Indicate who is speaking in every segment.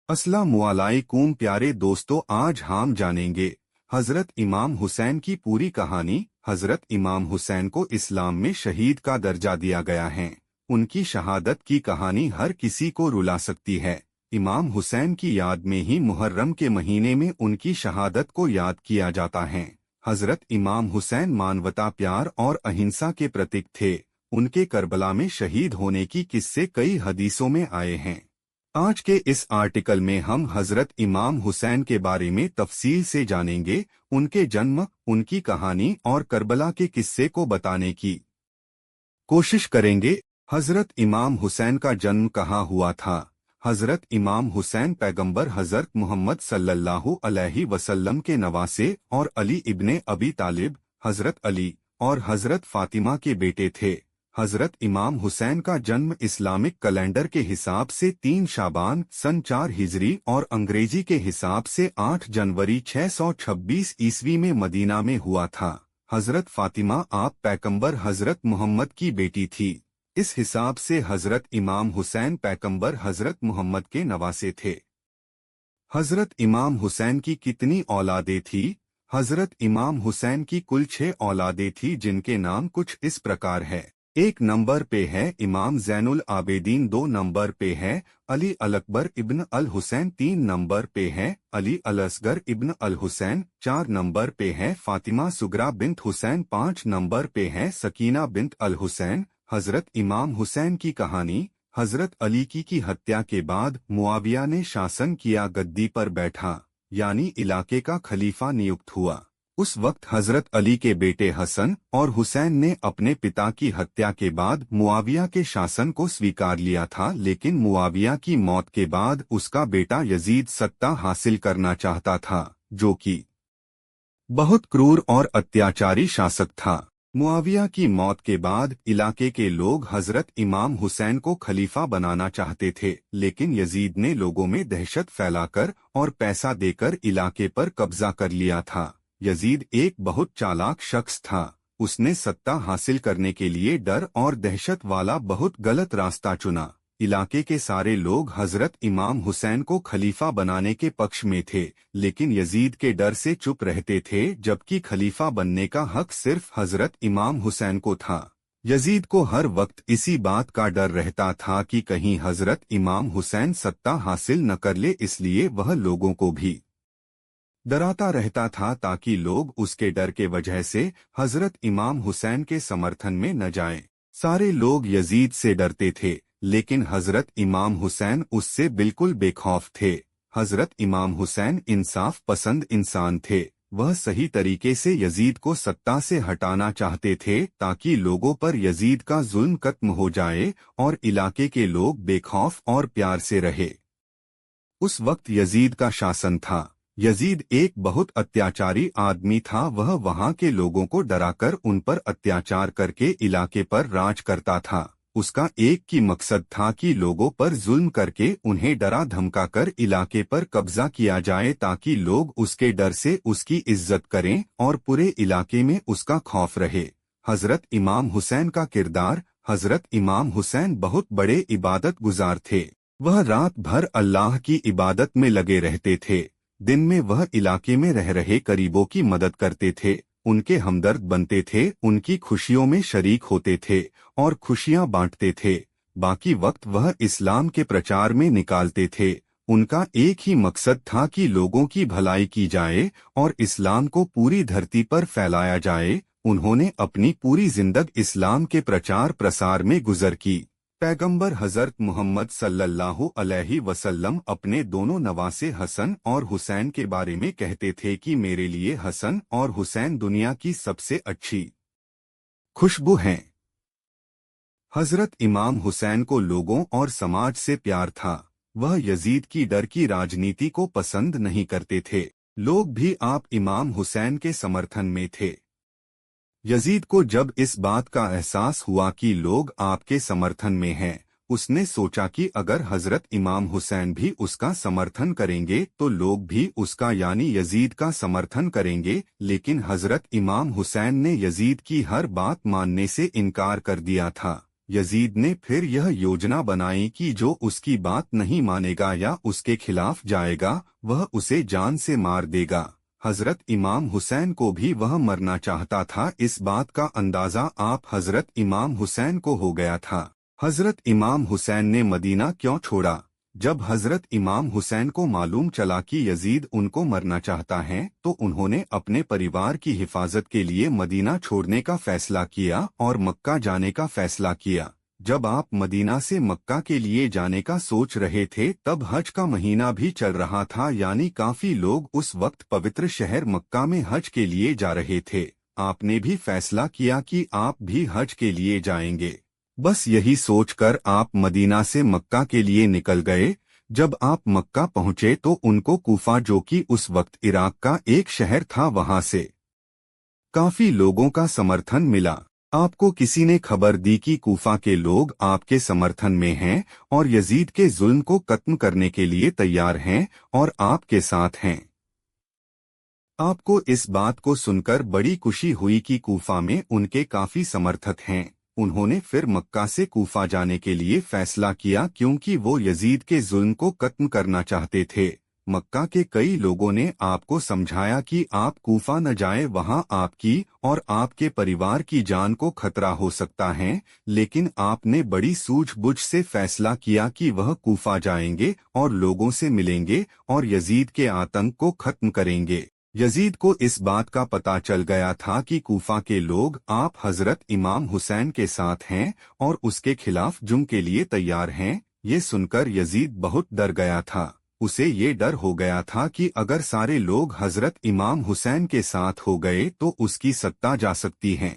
Speaker 1: अस्सलामुअलैकुम प्यारे दोस्तों, आज हम जानेंगे हजरत इमाम हुसैन की पूरी कहानी। हजरत इमाम हुसैन को इस्लाम में शहीद का दर्जा दिया गया है। उनकी शहादत की कहानी हर किसी को रुला सकती है। इमाम हुसैन की याद में ही मुहर्रम के महीने में उनकी शहादत को याद किया जाता है। हजरत इमाम हुसैन मानवता, प्यार और अहिंसा के प्रतीक थे। उनके करबला में शहीद होने की किस्से कई हदीसों में आए हैं। आज के इस आर्टिकल में हम हजरत इमाम हुसैन के बारे में तफसील से जानेंगे, उनके जन्म, उनकी कहानी और करबला के किस्से को बताने की कोशिश करेंगे। हजरत इमाम हुसैन का जन्म कहाँ हुआ था? हजरत इमाम हुसैन पैगंबर हजरत मोहम्मद सल्लल्लाहु अलैहि वसल्लम के नवासे और अली इब्ने अबी तालिब, हजरत अली और हजरत फातिमा के बेटे थे। हजरत इमाम हुसैन का जन्म इस्लामिक कैलेंडर के हिसाब से 3 शाबान सन 4 हिजरी और अंग्रेजी के हिसाब से 8 जनवरी 626 ईस्वी में मदीना में हुआ था। हजरत फातिमा आप पैगंबर हजरत मोहम्मद की बेटी थी। इस हिसाब से हजरत इमाम हुसैन पैगंबर हजरत मोहम्मद के नवासे थे। हजरत इमाम हुसैन की कितनी औलादें थी? हजरत इमाम हुसैन की कुल 6 औलादें थी, जिनके नाम कुछ इस प्रकार है। 1 नंबर पे है इमाम ज़ैनुल आबेदीन, 2 नंबर पे है अली अल-अकबर इब्न अल हुसैन, 3 नंबर पे है अली अल-असगर इब्न अल हुसैन, 4 नंबर पे है फातिमा सुगरा बिन्त हुसैन, 5 नंबर पे है सकीना बिन्त अल हुसैन। हजरत इमाम हुसैन की कहानी। हजरत अली की हत्या के बाद मुआविया ने शासन किया, गद्दी पर बैठा, यानी इलाके का खलीफा नियुक्त हुआ। उस वक्त हजरत अली के बेटे हसन और हुसैन ने अपने पिता की हत्या के बाद मुआविया के शासन को स्वीकार लिया था, लेकिन मुआविया की मौत के बाद उसका बेटा यजीद सत्ता हासिल करना चाहता था, जो कि बहुत क्रूर और अत्याचारी शासक था। मुआविया की मौत के बाद इलाके के लोग हजरत इमाम हुसैन को खलीफा बनाना चाहते थे, लेकिन यजीद ने लोगों में दहशत फैलाकर और पैसा देकर इलाके पर कब्जा कर लिया था। यजीद एक बहुत चालाक शख्स था। उसने सत्ता हासिल करने के लिए डर और दहशत वाला बहुत गलत रास्ता चुना। इलाके के सारे लोग हजरत इमाम हुसैन को खलीफा बनाने के पक्ष में थे, लेकिन यजीद के डर से चुप रहते थे, जबकि खलीफा बनने का हक सिर्फ हजरत इमाम हुसैन को था। यजीद को हर वक्त इसी बात का डर रहता था कि कहीं हजरत इमाम हुसैन सत्ता हासिल न कर ले, इसलिए वह लोगों को भी डराता रहता था, ताकि लोग उसके डर के वजह से हजरत इमाम हुसैन के समर्थन में न जाएं। सारे लोग यजीद से डरते थे, लेकिन हजरत इमाम हुसैन उससे बिल्कुल बेखौफ थे। हजरत इमाम हुसैन इंसाफ पसंद इंसान थे। वह सही तरीके से यजीद को सत्ता से हटाना चाहते थे, ताकि लोगों पर यजीद का जुल्म खत्म हो जाए और इलाके के लोग बेखौफ और प्यार से रहे। उस वक्त यजीद का शासन था। यजीद एक बहुत अत्याचारी आदमी था। वह वहां के लोगों को डराकर उन पर अत्याचार करके इलाके पर राज करता था। उसका एक ही मकसद था कि लोगों पर जुल्म करके उन्हें डरा धमकाकर इलाके पर कब्जा किया जाए, ताकि लोग उसके डर से उसकी इज्जत करें और पूरे इलाके में उसका खौफ रहे। हजरत इमाम हुसैन का किरदार। हजरत इमाम हुसैन बहुत बड़े इबादत गुजार थे। वह रात भर अल्लाह की इबादत में लगे रहते थे। दिन में वह इलाके में रह रहे गरीबों की मदद करते थे, उनके हमदर्द बनते थे, उनकी खुशियों में शरीक होते थे और खुशियां बांटते थे। बाकी वक्त वह इस्लाम के प्रचार में निकालते थे। उनका एक ही मकसद था कि लोगों की भलाई की जाए और इस्लाम को पूरी धरती पर फैलाया जाए। उन्होंने अपनी पूरी जिंदगी इस्लाम के प्रचार प्रसार में गुजर की। पैगंबर हजरत मोहम्मद सल्लल्लाहु अलैहि वसल्लम अपने दोनों नवासे हसन और हुसैन के बारे में कहते थे कि मेरे लिए हसन और हुसैन दुनिया की सबसे अच्छी खुशबू हैं। हजरत इमाम हुसैन को लोगों और समाज से प्यार था। वह यजीद की डर की राजनीति को पसंद नहीं करते थे। लोग भी आप इमाम हुसैन के समर्थन में थे। यजीद को जब इस बात का एहसास हुआ कि लोग आपके समर्थन में हैं, उसने सोचा कि अगर हजरत इमाम हुसैन भी उसका समर्थन करेंगे तो लोग भी उसका यानी यजीद का समर्थन करेंगे। लेकिन हजरत इमाम हुसैन ने यजीद की हर बात मानने से इनकार कर दिया था। यजीद ने फिर यह योजना बनाई कि जो उसकी बात नहीं मानेगा या उसके खिलाफ जाएगा वह उसे जान से मार देगा। हजरत इमाम हुसैन को भी वह मरना चाहता था। इस बात का अंदाजा आप हजरत इमाम हुसैन को हो गया था। हजरत इमाम हुसैन ने मदीना क्यों छोड़ा? जब हजरत इमाम हुसैन को मालूम चला कि यजीद उनको मरना चाहता है तो उन्होंने अपने परिवार की हिफाजत के लिए मदीना छोड़ने का फैसला किया और मक्का जाने का फैसला किया। जब आप मदीना से मक्का के लिए जाने का सोच रहे थे तब हज का महीना भी चल रहा था, यानी काफी लोग उस वक्त पवित्र शहर मक्का में हज के लिए जा रहे थे। आपने भी फैसला किया कि आप भी हज के लिए जाएंगे। बस यही सोचकर आप मदीना से मक्का के लिए निकल गए। जब आप मक्का पहुंचे तो उनको कूफा, जो कि उस वक्त इराक का एक शहर था, वहां से काफी लोगों का समर्थन मिला। आपको किसी ने खबर दी कि कूफा के लोग आपके समर्थन में हैं और यजीद के जुल्म को खत्म करने के लिए तैयार हैं और आपके साथ हैं। आपको इस बात को सुनकर बड़ी खुशी हुई कि कूफा में उनके काफी समर्थक हैं। उन्होंने फिर मक्का से कूफा जाने के लिए फैसला किया क्योंकि वो यजीद के जुल्म को खत्म करना चाहते थे। मक्का के कई लोगों ने आपको समझाया कि आप कूफा न जाएं, वहां आपकी और आपके परिवार की जान को खतरा हो सकता है, लेकिन आपने बड़ी सूझबूझ से फैसला किया कि वह कूफा जाएंगे और लोगों से मिलेंगे और यजीद के आतंक को खत्म करेंगे। यजीद को इस बात का पता चल गया था कि कूफा के लोग आप हजरत इमाम हुसैन के साथ हैं और उसके खिलाफ जुंग के लिए तैयार हैं। ये सुनकर यजीद बहुत डर गया था। उसे ये डर हो गया था कि अगर सारे लोग हजरत इमाम हुसैन के साथ हो गए तो उसकी सत्ता जा सकती है।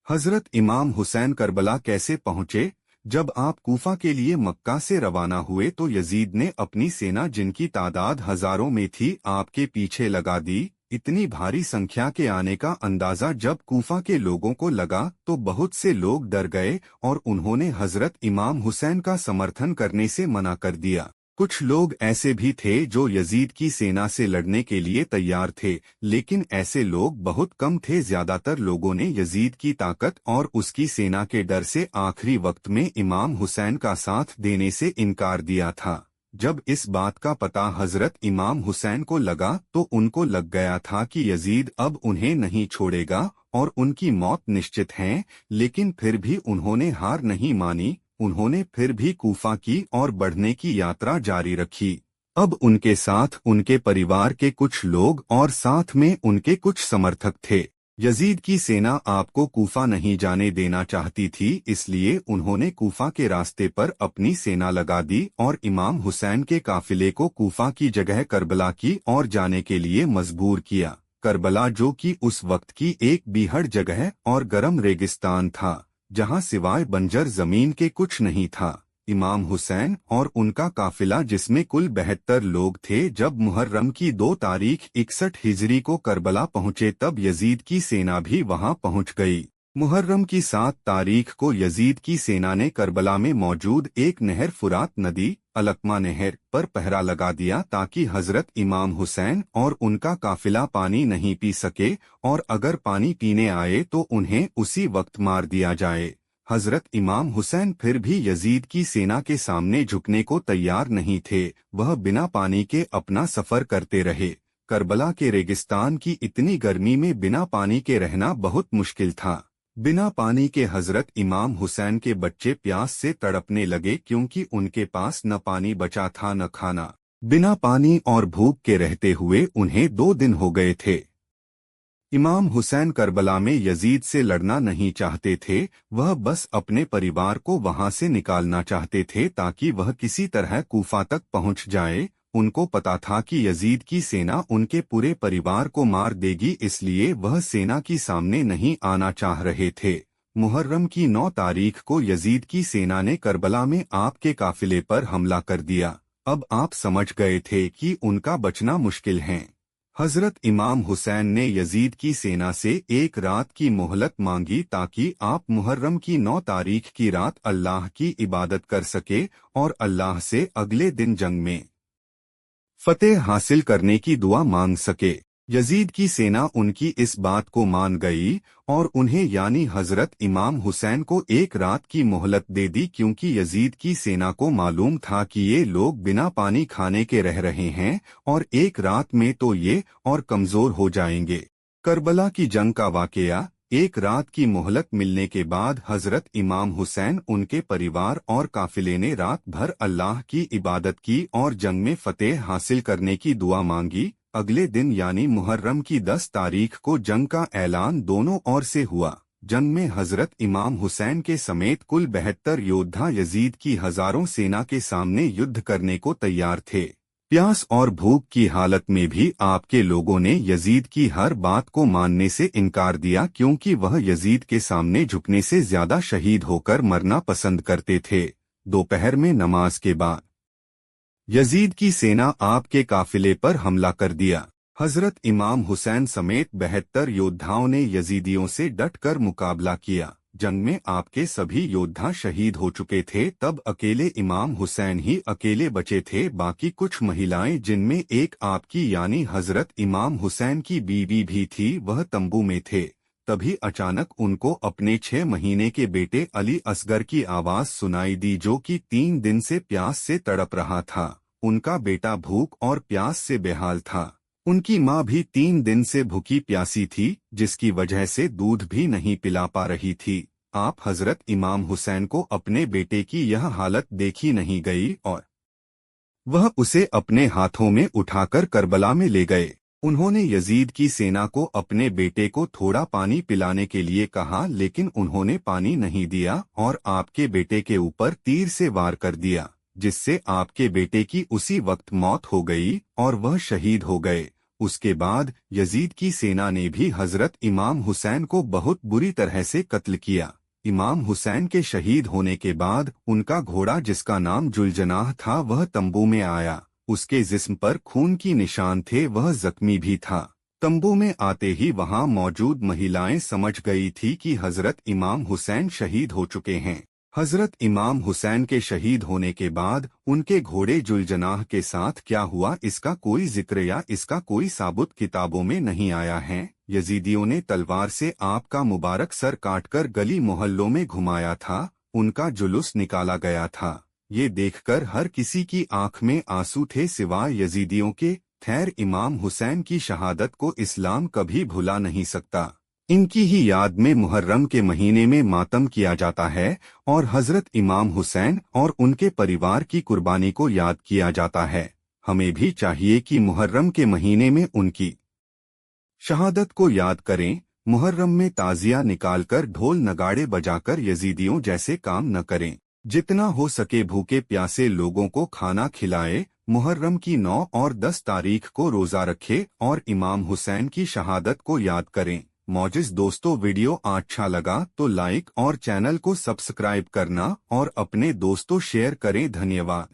Speaker 1: हजरत इमाम हुसैन करबला कैसे पहुंचे? जब आप कूफा के लिए मक्का से रवाना हुए तो यजीद ने अपनी सेना, जिनकी तादाद हजारों में थी, आपके पीछे लगा दी। इतनी भारी संख्या के आने का अंदाजा जब कूफा के लोगों को लगा तो बहुत से लोग डर गए और उन्होंने हजरत इमाम हुसैन का समर्थन करने से मना कर दिया। कुछ लोग ऐसे भी थे जो यजीद की सेना से लड़ने के लिए तैयार थे, लेकिन ऐसे लोग बहुत कम थे। ज्यादातर लोगों ने यजीद की ताकत और उसकी सेना के डर से आखिरी वक्त में इमाम हुसैन का साथ देने से इनकार दिया था। जब इस बात का पता हजरत इमाम हुसैन को लगा तो उनको लग गया था कि यजीद अब उन्हें नहीं छोड़ेगा और उनकी मौत निश्चित है, लेकिन फिर भी उन्होंने हार नहीं मानी। उन्होंने फिर भी कूफा की और बढ़ने की यात्रा जारी रखी। अब उनके साथ उनके परिवार के कुछ लोग और साथ में उनके कुछ समर्थक थे। यजीद की सेना आपको कूफा नहीं जाने देना चाहती थी, इसलिए उन्होंने कूफा के रास्ते पर अपनी सेना लगा दी और इमाम हुसैन के काफिले को कूफा की जगह करबला की ओर जाने के लिए मजबूर किया। करबला, जो कि उस वक्त की एक बीहड़ जगह और गर्म रेगिस्तान था, जहां सिवाय बंजर जमीन के कुछ नहीं था। इमाम हुसैन और उनका काफिला, जिसमें कुल 72 लोग थे, जब मुहर्रम की 2 तारीख 61 हिजरी को करबला पहुंचे तब यजीद की सेना भी वहां पहुंच गई। मुहर्रम की 7 तारीख को यजीद की सेना ने करबला में मौजूद एक नहर, फुरात नदी अलकमा नहर पर पहरा लगा दिया ताकि हजरत इमाम हुसैन और उनका काफिला पानी नहीं पी सके और अगर पानी पीने आए तो उन्हें उसी वक्त मार दिया जाए। हजरत इमाम हुसैन फिर भी यजीद की सेना के सामने झुकने को तैयार नहीं थे। वह बिना पानी के अपना सफर करते रहे। करबला के रेगिस्तान की इतनी गर्मी में बिना पानी के रहना बहुत मुश्किल था। बिना पानी के हजरत इमाम हुसैन के बच्चे प्यास से तड़पने लगे क्योंकि उनके पास न पानी बचा था न खाना। बिना पानी और भूख के रहते हुए उन्हें 2 दिन हो गए थे। इमाम हुसैन करबला में यजीद से लड़ना नहीं चाहते थे। वह बस अपने परिवार को वहां से निकालना चाहते थे ताकि वह किसी तरह कूफा तक पहुंच जाए। उनको पता था कि यजीद की सेना उनके पूरे परिवार को मार देगी, इसलिए वह सेना की सामने नहीं आना चाह रहे थे। मुहर्रम की 9 तारीख को यजीद की सेना ने करबला में आपके काफिले पर हमला कर दिया। अब आप समझ गए थे कि उनका बचना मुश्किल है। हजरत इमाम हुसैन ने यजीद की सेना से 1 रात की मोहलत मांगी ताकि आप मुहर्रम की 9 तारीख की रात अल्लाह की इबादत कर सके और अल्लाह से अगले दिन जंग में फतेह हासिल करने की दुआ मांग सके। यजीद की सेना उनकी इस बात को मान गई और उन्हें यानी हजरत इमाम हुसैन को एक रात की मोहलत दे दी, क्योंकि यजीद की सेना को मालूम था कि ये लोग बिना पानी खाने के रह रहे हैं और एक रात में तो ये और कमजोर हो जाएंगे। करबला की जंग का वाकया। एक रात की मोहलत मिलने के बाद हजरत इमाम हुसैन, उनके परिवार और काफिले ने रात भर अल्लाह की इबादत की और जंग में फतेह हासिल करने की दुआ मांगी। अगले दिन यानी मुहर्रम की 10 तारीख को जंग का ऐलान दोनों ओर से हुआ। जंग में हजरत इमाम हुसैन के समेत कुल 72 योद्धा यजीद की हजारों सेना के सामने युद्ध करने को तैयार थे। प्यास और भूख की हालत में भी आपके लोगों ने यजीद की हर बात को मानने से इनकार दिया, क्योंकि वह यजीद के सामने झुकने से ज्यादा शहीद होकर मरना पसंद करते थे। दोपहर में नमाज के बाद यजीद की सेना आपके काफिले पर हमला कर दिया। हजरत इमाम हुसैन समेत 72 योद्धाओं ने यजीदियों से डटकर मुकाबला किया। जंग में आपके सभी योद्धा शहीद हो चुके थे। तब अकेले इमाम हुसैन ही अकेले बचे थे। बाकी कुछ महिलाएं, जिनमें एक आपकी यानी हजरत इमाम हुसैन की बीवी भी थी, वह तंबू में थे। तभी अचानक उनको अपने 6 महीने के बेटे अली असगर की आवाज सुनाई दी, जो कि 3 दिन से प्यास से तड़प रहा था। उनका बेटा भूख और प्यास से बेहाल था। उनकी माँ भी 3 दिन से भूखी प्यासी थी, जिसकी वजह से दूध भी नहीं पिला पा रही थी। आप हजरत इमाम हुसैन को अपने बेटे की यह हालत देखी नहीं गई और वह उसे अपने हाथों में उठाकर करबला में ले गए। उन्होंने यजीद की सेना को अपने बेटे को थोड़ा पानी पिलाने के लिए कहा, लेकिन उन्होंने पानी नहीं दिया और आपके बेटे के ऊपर तीर से वार कर दिया, जिससे आपके बेटे की उसी वक्त मौत हो गई और वह शहीद हो गए। उसके बाद यजीद की सेना ने भी हजरत इमाम हुसैन को बहुत बुरी तरह से कत्ल किया। इमाम हुसैन के शहीद होने के बाद उनका घोड़ा, जिसका नाम जुलजनाह था, वह तंबू में आया। उसके जिस्म पर खून की निशान थे, वह जख्मी भी था। तंबू में आते ही वहां मौजूद महिलाएं समझ गई थी कि हजरत इमाम हुसैन शहीद हो चुके हैं। हजरत इमाम हुसैन के शहीद होने के बाद उनके घोड़े जुलजनाह के साथ क्या हुआ, इसका कोई जिक्र या इसका कोई साबुत किताबों में नहीं आया है। यजीदियों ने तलवार से आपका मुबारक सर काटकर गली मोहल्लों में घुमाया था। उनका जुलूस निकाला गया था। ये देखकर हर किसी की आंख में आंसू थे सिवाय यजीदियों के। खैर, इमाम हुसैन की शहादत को इस्लाम कभी भुला नहीं सकता। इनकी ही याद में मुहर्रम के महीने में मातम किया जाता है और हजरत इमाम हुसैन और उनके परिवार की कुर्बानी को याद किया जाता है। हमें भी चाहिए कि मुहर्रम के महीने में उनकी शहादत को याद करें। मुहर्रम में ताजिया निकालकर ढोल नगाड़े बजाकर यजीदियों जैसे काम न करें। जितना हो सके भूखे प्यासे लोगों को खाना खिलाए। मुहर्रम की 9 और 10 तारीख को रोजा रखे और इमाम हुसैन की शहादत को याद करें। मौजिज़ दोस्तों, वीडियो अच्छा लगा तो लाइक और चैनल को सब्सक्राइब करना और अपने दोस्तों शेयर करें। धन्यवाद।